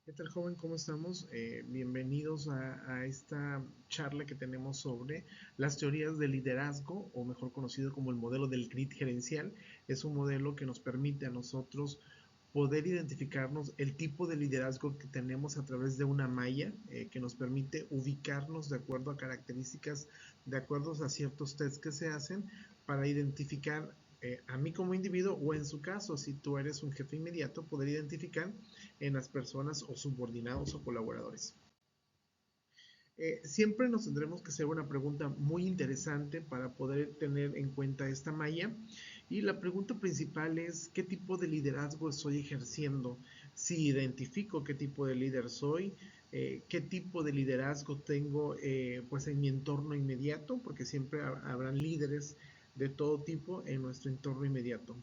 ¿Qué tal, joven? ¿Cómo estamos? Bienvenidos a esta charla que tenemos sobre las teorías del liderazgo, o mejor conocido como el modelo del grid gerencial. Es un modelo que nos permite a nosotros poder identificarnos el tipo de liderazgo que tenemos a través de una malla que nos permite ubicarnos de acuerdo a características, de acuerdo a ciertos tests que se hacen para identificar a mí como individuo, o en su caso, si tú eres un jefe inmediato, poder identificar en las personas o subordinados o colaboradores. Siempre nos tendremos que hacer una pregunta muy interesante para poder tener en cuenta esta malla. Y la pregunta principal es: ¿qué tipo de liderazgo estoy ejerciendo? Si identifico qué tipo de líder soy, qué tipo de liderazgo tengo pues en mi entorno inmediato, porque siempre habrán líderes de todo tipo en nuestro entorno inmediato.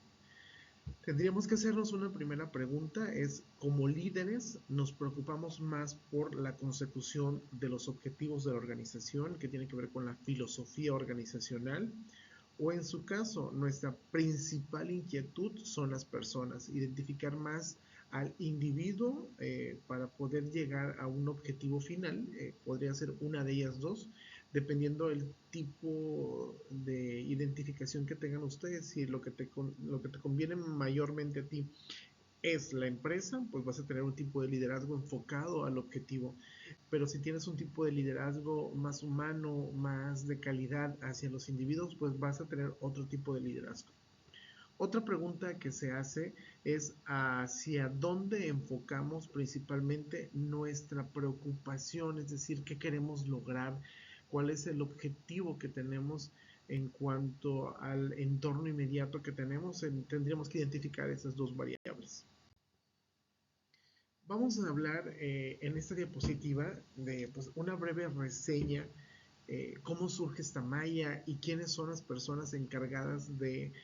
Tendríamos que hacernos una primera pregunta, es: como líderes nos preocupamos más por la consecución de los objetivos de la organización, que tiene que ver con la filosofía organizacional, o en su caso, nuestra principal inquietud son las personas, identificar más al individuo para poder llegar a un objetivo final. Podría ser una de ellas dos, dependiendo del tipo de identificación que tengan ustedes. Si lo que te conviene mayormente a ti es la empresa, pues vas a tener un tipo de liderazgo enfocado al objetivo. Pero si tienes un tipo de liderazgo más humano, más de calidad hacia los individuos, pues vas a tener otro tipo de liderazgo. Otra pregunta que se hace es: hacia dónde enfocamos principalmente nuestra preocupación, es decir, qué queremos lograr, cuál es el objetivo que tenemos en cuanto al entorno inmediato que tenemos. Tendríamos que identificar esas dos variables. Vamos a hablar en esta diapositiva de pues, una breve reseña, cómo surge esta malla y quiénes son las personas encargadas de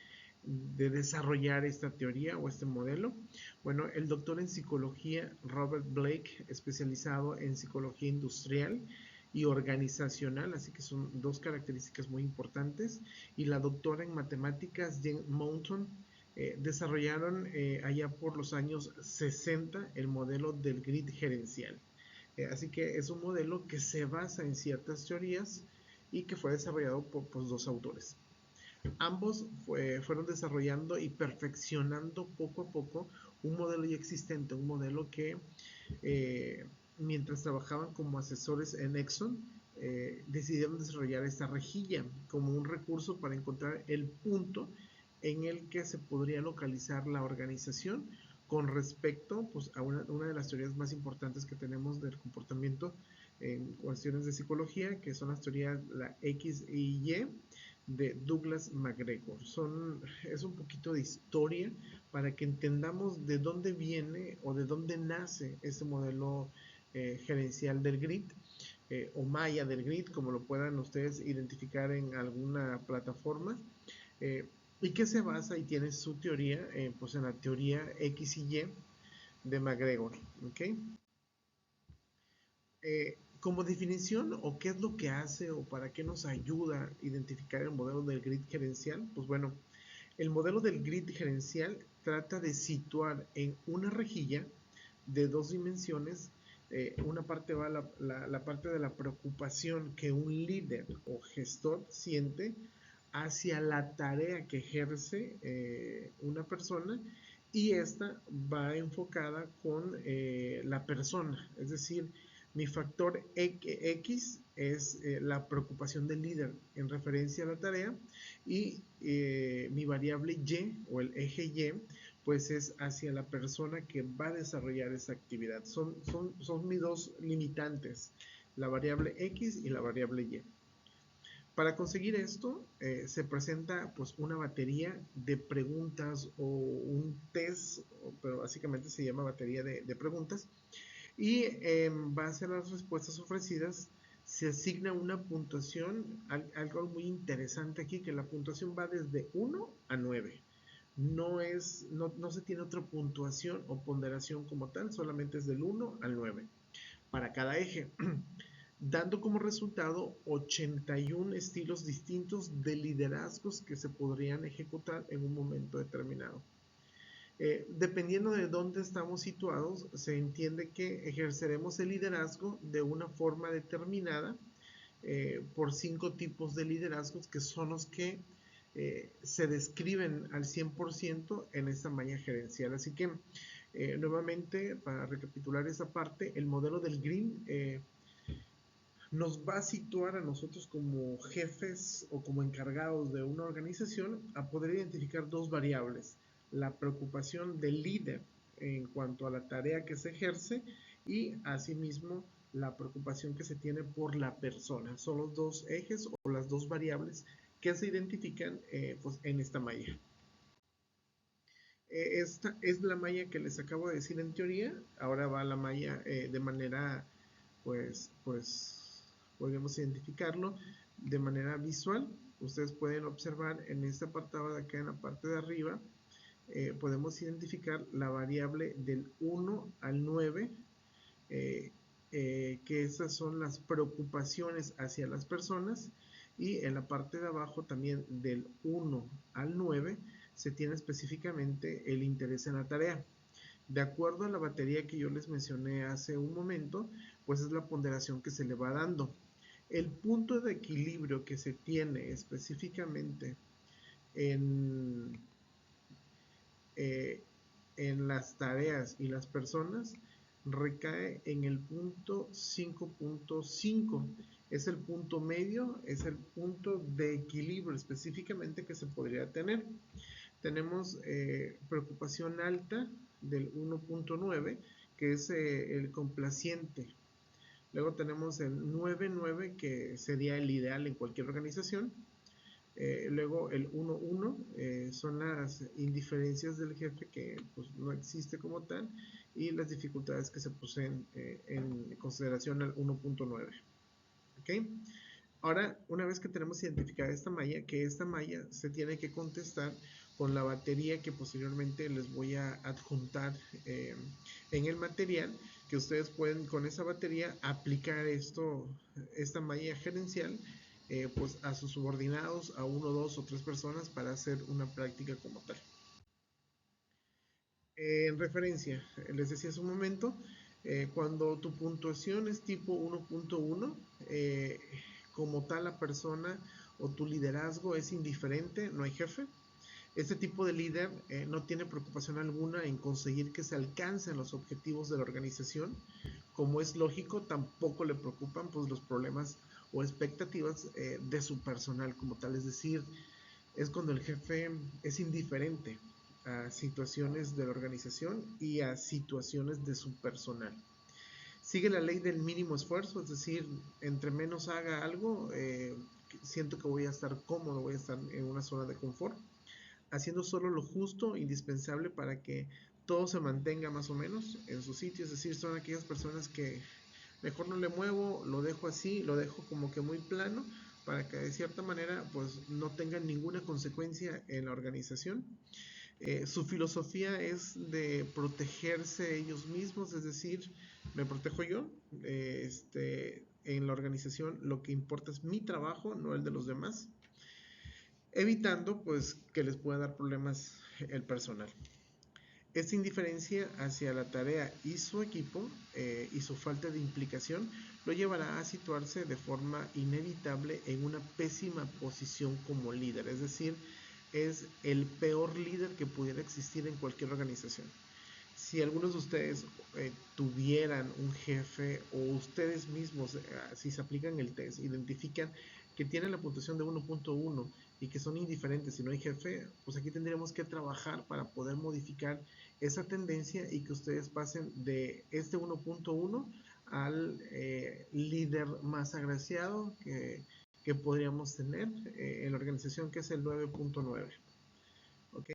desarrollar esta teoría o este modelo. Bueno, el doctor en psicología Robert Blake, especializado en psicología industrial y organizacional, así que son dos características muy importantes, y la doctora en matemáticas Jane Mountain, desarrollaron allá por los años 60 el modelo del grid gerencial. Así que es un modelo que se basa en ciertas teorías y que fue desarrollado por pues, dos autores. Ambos fueron desarrollando y perfeccionando poco a poco un modelo ya existente, un modelo que mientras trabajaban como asesores en Exxon, decidieron desarrollar esta rejilla como un recurso para encontrar el punto en el que se podría localizar la organización con respecto pues, a una de las teorías más importantes que tenemos del comportamiento en cuestiones de psicología, que son las teorías la X y Y de Douglas MacGregor. Es un poquito de historia para que entendamos de dónde viene o de dónde nace este modelo gerencial del grid, o malla del grid, como lo puedan ustedes identificar en alguna plataforma, eh, y que se basa y tiene su teoría pues en la teoría X y Y de MacGregor. ¿Okay? Como definición, o qué es lo que hace o para qué nos ayuda a identificar el modelo del grid gerencial, pues bueno, el modelo del grid gerencial trata de situar en una rejilla de dos dimensiones. Una parte va la parte de la preocupación que un líder o gestor siente hacia la tarea que ejerce una persona, y esta va enfocada con la persona, es decir, mi factor X es la preocupación del líder en referencia a la tarea, y mi variable Y o el eje Y pues es hacia la persona que va a desarrollar esa actividad. Son mis dos limitantes, la variable X y la variable Y. Para conseguir esto, se presenta pues una batería de preguntas o un test, pero básicamente se llama batería de preguntas, y en base a las respuestas ofrecidas se asigna una puntuación. Algo muy interesante aquí, que la puntuación va desde 1 a 9. No se tiene otra puntuación o ponderación como tal, solamente es del 1 al 9 para cada eje, dando como resultado 81 estilos distintos de liderazgos que se podrían ejecutar en un momento determinado. Dependiendo de dónde estamos situados, se entiende que ejerceremos el liderazgo de una forma determinada por 5 tipos de liderazgos que son los que se describen al 100% en esta malla gerencial. Así que, nuevamente, para recapitular esa parte, el modelo del Green nos va a situar a nosotros como jefes o como encargados de una organización a poder identificar 2 variables: la preocupación del líder en cuanto a la tarea que se ejerce y asimismo la preocupación que se tiene por la persona. Son los 2 ejes o las 2 variables que se identifican pues, en esta malla. Esta es la malla que les acabo de decir en teoría. Ahora va la malla de manera, pues, podemos identificarlo de manera visual. Ustedes pueden observar en este apartado de acá en la parte de arriba, podemos identificar la variable del 1 al 9, que esas son las preocupaciones hacia las personas, y en la parte de abajo también del 1 al 9 se tiene específicamente el interés en la tarea. De acuerdo a la batería que yo les mencioné hace un momento, pues es la ponderación que se le va dando. El punto de equilibrio que se tiene específicamente en, eh, en las tareas y las personas recae en el punto 5.5. Es el punto medio, es el punto de equilibrio específicamente que se podría tener. Tenemos preocupación alta del 1.9, que es el complaciente. Luego tenemos el 9.9, que sería el ideal en cualquier organización. Luego el 1.1 son las indiferencias del jefe, que pues, no existe como tal, y las dificultades que se poseen en consideración al 1.9. ¿Okay? Ahora, una vez que tenemos identificada esta malla, que esta malla se tiene que contestar con la batería que posteriormente les voy a adjuntar en el material, que ustedes pueden con esa batería aplicar esta malla gerencial pues a sus subordinados, a 1, 2 o 3 personas para hacer una práctica como tal. En referencia, les decía hace un momento, cuando tu puntuación es tipo 1.1, como tal la persona o tu liderazgo es indiferente, no hay jefe. Este tipo de líder no tiene preocupación alguna en conseguir que se alcancen los objetivos de la organización. Como es lógico, tampoco le preocupan pues, los problemas o expectativas de su personal como tal. Es decir, es cuando el jefe es indiferente a situaciones de la organización y a situaciones de su personal. Sigue la ley del mínimo esfuerzo, es decir, entre menos haga algo, siento que voy a estar cómodo, voy a estar en una zona de confort, haciendo solo lo justo, indispensable para que todo se mantenga más o menos en su sitio. Es decir, son aquellas personas que mejor no le muevo, lo dejo así, lo dejo como que muy plano, para que de cierta manera pues no tengan ninguna consecuencia en la organización. Su filosofía es de protegerse ellos mismos, es decir, me protejo yo, en la organización lo que importa es mi trabajo, no el de los demás, evitando pues que les pueda dar problemas el personal. Esta indiferencia hacia la tarea y su equipo y su falta de implicación lo llevará a situarse de forma inevitable en una pésima posición como líder, es decir, es el peor líder que pudiera existir en cualquier organización. Si algunos de ustedes tuvieran un jefe o ustedes mismos, si se aplican el test, identifican que tienen la puntuación de 1.1 y que son indiferentes y no hay jefe, pues aquí tendríamos que trabajar para poder modificar esa tendencia y que ustedes pasen de este 1.1 al líder más agraciado que podríamos tener en la organización, que es el 9.9. ¿Ok?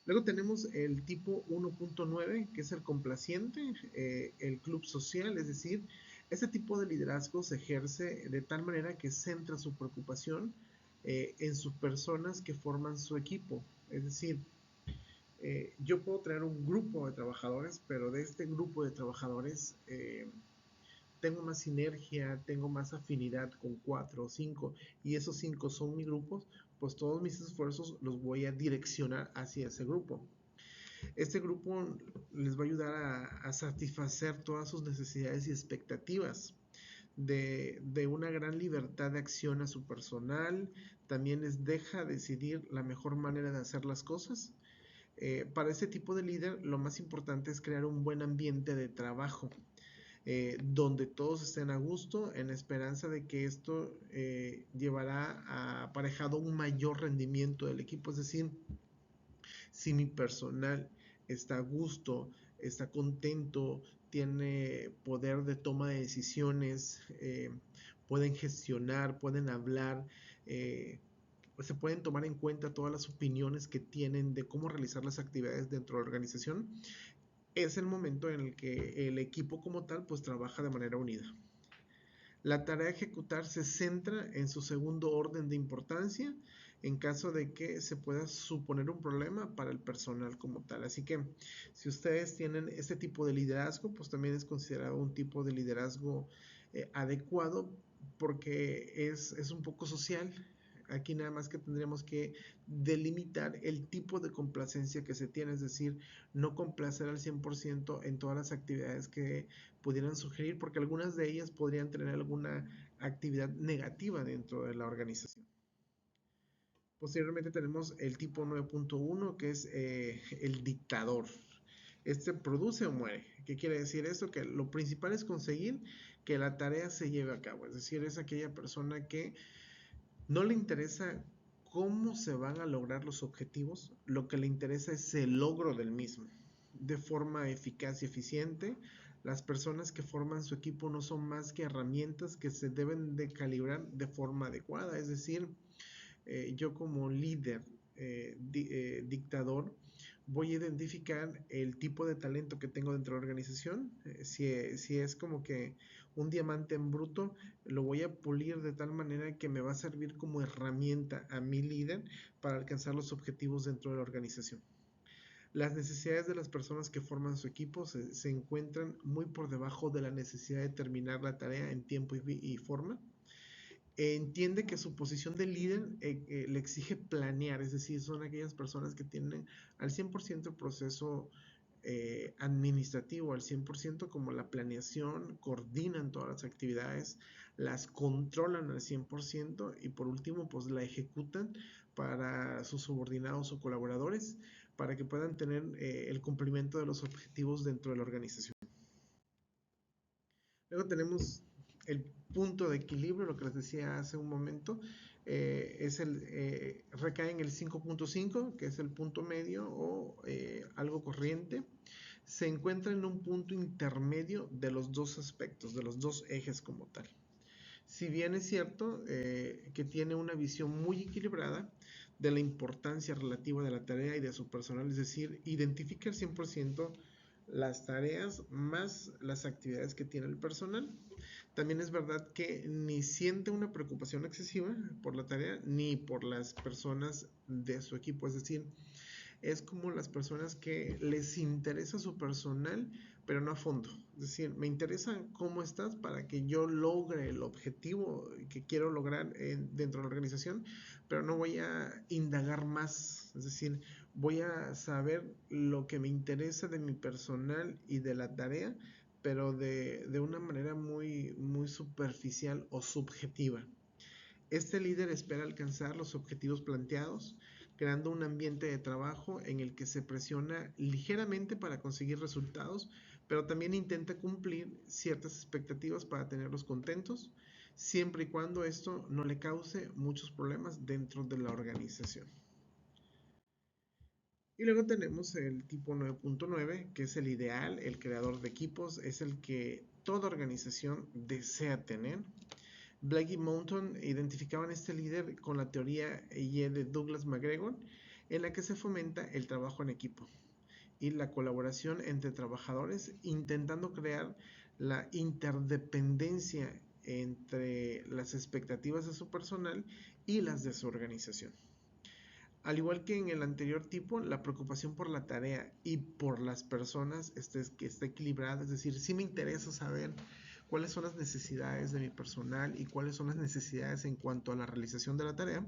Luego tenemos el tipo 1.9, que es el complaciente, el club social, es decir, este tipo de liderazgo se ejerce de tal manera que centra su preocupación en sus personas que forman su equipo. Es decir, yo puedo traer un grupo de trabajadores, pero de este grupo de trabajadores tengo más sinergia, tengo más afinidad con 4 o 5, y esos 5 son mi grupo, pues todos mis esfuerzos los voy a direccionar hacia ese grupo. Este grupo les va a ayudar a satisfacer todas sus necesidades y expectativas de una gran libertad de acción a su personal. También les deja decidir la mejor manera de hacer las cosas. Para este tipo de líder, lo más importante es crear un buen ambiente de trabajo, donde todos estén a gusto, en esperanza de que esto llevará aparejado un mayor rendimiento del equipo. Es decir, si mi personal está a gusto, está contento, tiene poder de toma de decisiones, pueden gestionar, pueden hablar, se pueden tomar en cuenta todas las opiniones que tienen de cómo realizar las actividades dentro de la organización, es el momento en el que el equipo como tal pues trabaja de manera unida. La tarea a ejecutar se centra en su segundo orden de importancia en caso de que se pueda suponer un problema para el personal como tal. Así que si ustedes tienen este tipo de liderazgo, pues también es considerado un tipo de liderazgo adecuado porque es un poco social. Aquí nada más que tendríamos que delimitar el tipo de complacencia que se tiene, es decir, no complacer al 100% en todas las actividades que pudieran sugerir, porque algunas de ellas podrían tener alguna actividad negativa dentro de la organización. Posteriormente tenemos el tipo 9.1, que es el dictador. Este produce o muere. ¿Qué quiere decir esto? Que lo principal es conseguir que la tarea se lleve a cabo. Es decir, es aquella persona que no le interesa cómo se van a lograr los objetivos, lo que le interesa es el logro del mismo, de forma eficaz y eficiente. Las personas que forman su equipo no son más que herramientas que se deben de calibrar de forma adecuada, es decir, yo como líder, dictador, voy a identificar el tipo de talento que tengo dentro de la organización. Si es como que un diamante en bruto, lo voy a pulir de tal manera que me va a servir como herramienta a mi líder para alcanzar los objetivos dentro de la organización. Las necesidades de las personas que forman su equipo se encuentran muy por debajo de la necesidad de terminar la tarea en tiempo y forma. Entiende que su posición de líder le exige planear, es decir, son aquellas personas que tienen al 100% el proceso administrativo, al 100% como la planeación, coordinan todas las actividades, las controlan al 100% y por último pues la ejecutan para sus subordinados o colaboradores para que puedan tener el cumplimiento de los objetivos dentro de la organización. Luego tenemos el punto de equilibrio, lo que les decía hace un momento, recae en el 5.5, que es el punto medio o algo corriente. Se encuentra en un punto intermedio de los dos aspectos, de los dos ejes como tal. Si bien es cierto que tiene una visión muy equilibrada de la importancia relativa de la tarea y de su personal, es decir, identifica el 100% las tareas más las actividades que tiene el personal. También es verdad que ni siente una preocupación excesiva por la tarea ni por las personas de su equipo, es decir, es como las personas que les interesa su personal, pero no a fondo. Es decir, me interesa cómo estás para que yo logre el objetivo que quiero lograr dentro de la organización, pero no voy a indagar más. Es decir, voy a saber lo que me interesa de mi personal y de la tarea, pero de una manera muy superficial o subjetiva. Este líder espera alcanzar los objetivos planteados, creando un ambiente de trabajo en el que se presiona ligeramente para conseguir resultados, pero también intenta cumplir ciertas expectativas para tenerlos contentos, siempre y cuando esto no le cause muchos problemas dentro de la organización. Y luego tenemos el tipo 9.9, que es el ideal, el creador de equipos, es el que toda organización desea tener. Blake y Moulton identificaban este líder con la teoría Y de Douglas McGregor, en la que se fomenta el trabajo en equipo y la colaboración entre trabajadores, intentando crear la interdependencia entre las expectativas de su personal y las de su organización. Al igual que en el anterior tipo, la preocupación por la tarea y por las personas que está equilibrada, es decir, sí me interesa saber cuáles son las necesidades de mi personal y cuáles son las necesidades en cuanto a la realización de la tarea.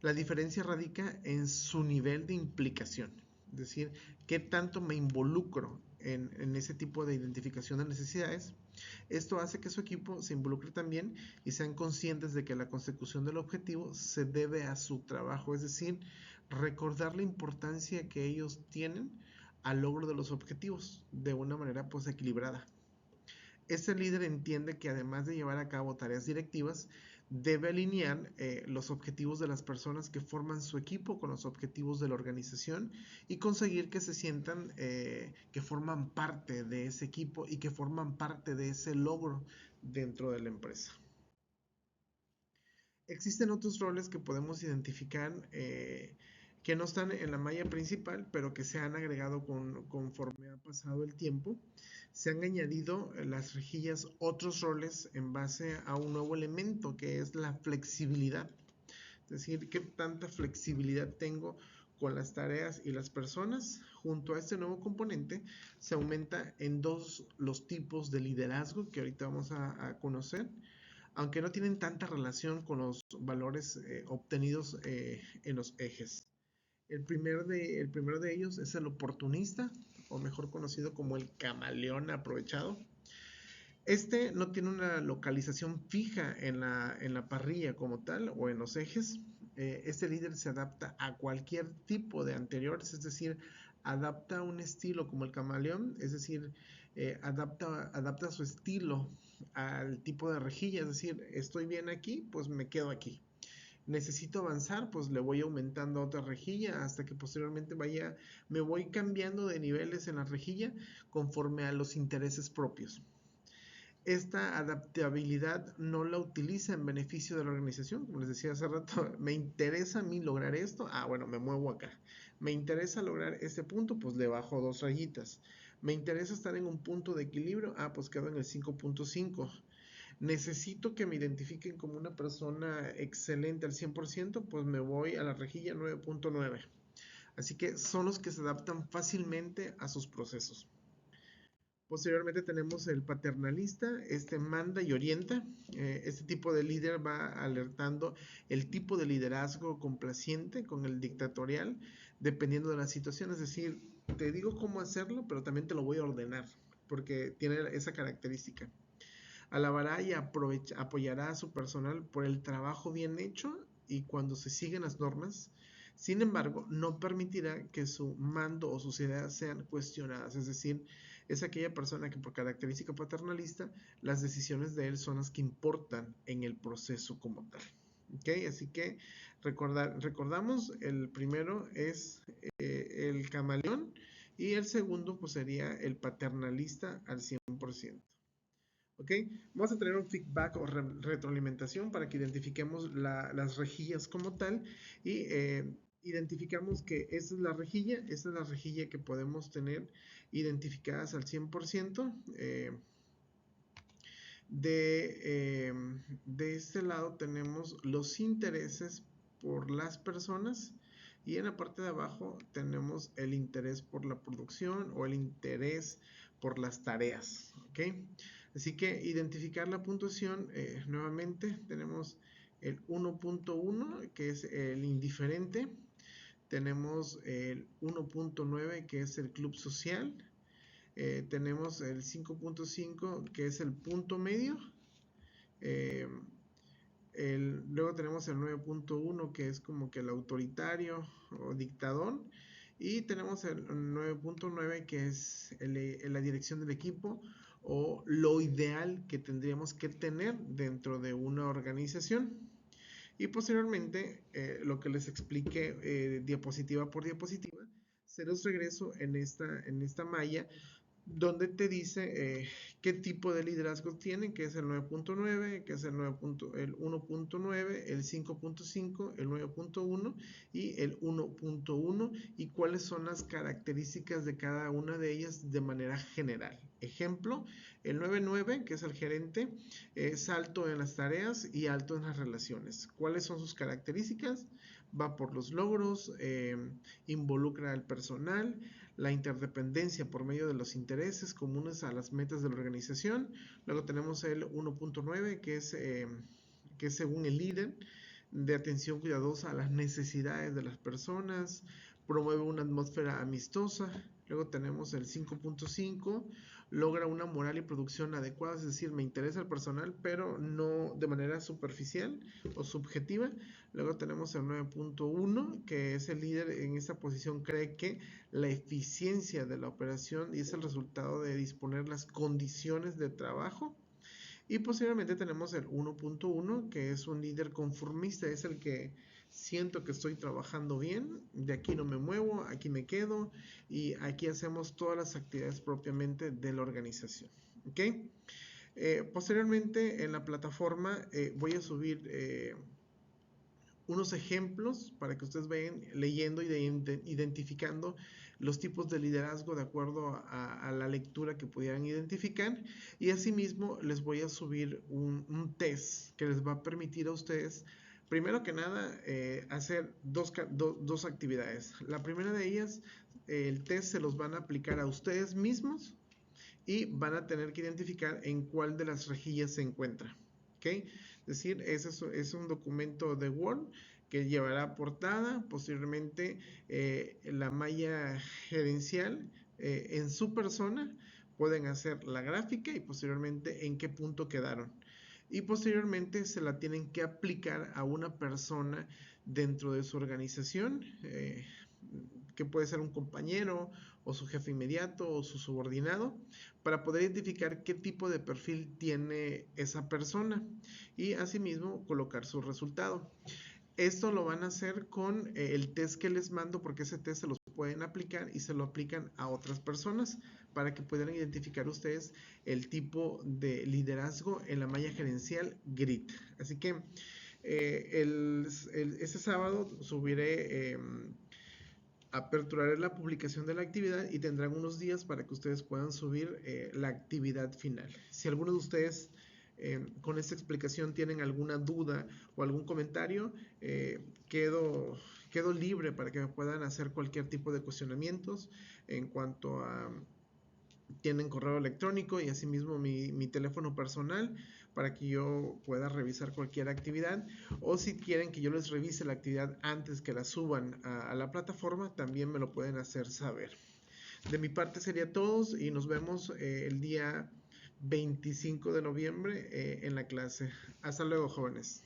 La diferencia radica en su nivel de implicación. Es decir, qué tanto me involucro en ese tipo de identificación de necesidades. Esto hace que su equipo se involucre también y sean conscientes de que la consecución del objetivo se debe a su trabajo, es decir, recordar la importancia que ellos tienen al logro de los objetivos de una manera pues equilibrada. Este líder entiende que además de llevar a cabo tareas directivas, debe alinear los objetivos de las personas que forman su equipo con los objetivos de la organización y conseguir que se sientan que forman parte de ese equipo y que forman parte de ese logro dentro de la empresa. Existen otros roles que podemos identificar que no están en la malla principal, pero que se han agregado conforme ha pasado el tiempo. Se han añadido las rejillas otros roles en base a un nuevo elemento que es la flexibilidad. Es decir, qué tanta flexibilidad tengo con las tareas y las personas. Junto a este nuevo componente se aumenta en dos los tipos de liderazgo que ahorita vamos a conocer, aunque no tienen tanta relación con los valores obtenidos en los ejes. El primero de ellos es el oportunista, o mejor conocido como el camaleón aprovechado. Este no tiene una localización fija en la parrilla como tal o en los ejes. Este líder se adapta a cualquier tipo de anteriores, es decir, adapta un estilo como el camaleón, es decir, adapta su estilo al tipo de rejilla, es decir, estoy bien aquí, pues me quedo aquí. Necesito avanzar, pues le voy aumentando a otra rejilla hasta que posteriormente me voy cambiando de niveles en la rejilla conforme a los intereses propios. Esta adaptabilidad no la utiliza en beneficio de la organización. Como les decía hace rato, me interesa a mí lograr esto, bueno, me muevo acá. Me interesa lograr este punto, pues le bajo dos rayitas. Me interesa estar en un punto de equilibrio, pues quedo en el 5.5. Necesito que me identifiquen como una persona excelente al 100%, pues me voy a la rejilla 9.9. Así que son los que se adaptan fácilmente a sus procesos. Posteriormente tenemos el paternalista, este manda y orienta. Este tipo de líder va alertando el tipo de liderazgo complaciente con el dictatorial, dependiendo de la situación. Es decir, te digo cómo hacerlo, pero también te lo voy a ordenar, porque tiene esa característica. Alabará y apoyará a su personal por el trabajo bien hecho y cuando se siguen las normas. Sin embargo, no permitirá que su mando o sus ideas sean cuestionadas. Es decir, es aquella persona que por característica paternalista, las decisiones de él son las que importan en el proceso como tal. ¿Okay? Así que recordamos, el primero es el camaleón y el segundo pues sería el paternalista al 100%. ¿Ok? Vamos a tener un feedback o retroalimentación para que identifiquemos las rejillas como tal y identificamos que esta es la rejilla que podemos tener identificadas al 100%. De este lado tenemos los intereses por las personas y en la parte de abajo tenemos el interés por la producción o el interés por las tareas. ¿Ok? Así que identificar la puntuación, nuevamente tenemos el 1.1 que es el indiferente, tenemos el 1.9 que es el club social, tenemos el 5.5 que es el punto medio, eh, luego tenemos el 9.1 que es como que el autoritario o dictador y tenemos el 9.9 que es la dirección del equipo o lo ideal que tendríamos que tener dentro de una organización. Y posteriormente, lo que les expliqué diapositiva por diapositiva, se los regreso en esta malla donde te dice qué tipo de liderazgo tienen, que es el 9.9, que es el 1.9, el 5.5, el 9.1 y el 1.1 y cuáles son las características de cada una de ellas de manera general. Ejemplo, el 9.9, que es el gerente, es alto en las tareas y alto en las relaciones. ¿Cuáles son sus características? Va por los logros, involucra al personal, la interdependencia por medio de los intereses comunes a las metas de la organización. Luego tenemos el 1.9 que es según el líder de atención cuidadosa a las necesidades de las personas, promueve una atmósfera amistosa. Luego tenemos el 5.5, logra una moral y producción adecuada, es decir, me interesa el personal, pero no de manera superficial o subjetiva. Luego tenemos el 9.1, que es el líder en esta posición, cree que la eficiencia de la operación y es el resultado de disponer las condiciones de trabajo. Y posteriormente tenemos el 1.1, que es un líder conformista, es el que siento que estoy trabajando bien, de aquí no me muevo, aquí me quedo y aquí hacemos todas las actividades propiamente de la organización. ¿Ok? Posteriormente en la plataforma voy a subir unos ejemplos para que ustedes vayan leyendo y identificando los tipos de liderazgo de acuerdo a la lectura que pudieran identificar, y asimismo les voy a subir un test que les va a permitir a ustedes primero que nada hacer dos actividades. La primera de ellas, el test se los van a aplicar a ustedes mismos y van a tener que identificar en cuál de las rejillas se encuentra. ¿Okay? Es decir, ese es un documento de Word que llevará portada, posteriormente la malla gerencial en su persona, pueden hacer la gráfica y posteriormente en qué punto quedaron. Y posteriormente se la tienen que aplicar a una persona dentro de su organización, que puede ser un compañero o su jefe inmediato o su subordinado, para poder identificar qué tipo de perfil tiene esa persona y asimismo colocar su resultado. Esto lo van a hacer con el test que les mando, porque ese test se los pueden aplicar y se lo aplican a otras personas para que puedan identificar ustedes el tipo de liderazgo en la malla gerencial GRIT. Así que este sábado subiré aperturaré la publicación de la actividad y tendrán unos días para que ustedes puedan subir la actividad final. Si alguno de ustedes con esta explicación tienen alguna duda o algún comentario, quedo libre para que me puedan hacer cualquier tipo de cuestionamientos en cuanto a tienen correo electrónico y asimismo mi teléfono personal para que yo pueda revisar cualquier actividad, o si quieren que yo les revise la actividad antes que la suban a la plataforma, también me lo pueden hacer saber. De mi parte sería todo y nos vemos el día 25 de noviembre en la clase. Hasta luego, jóvenes.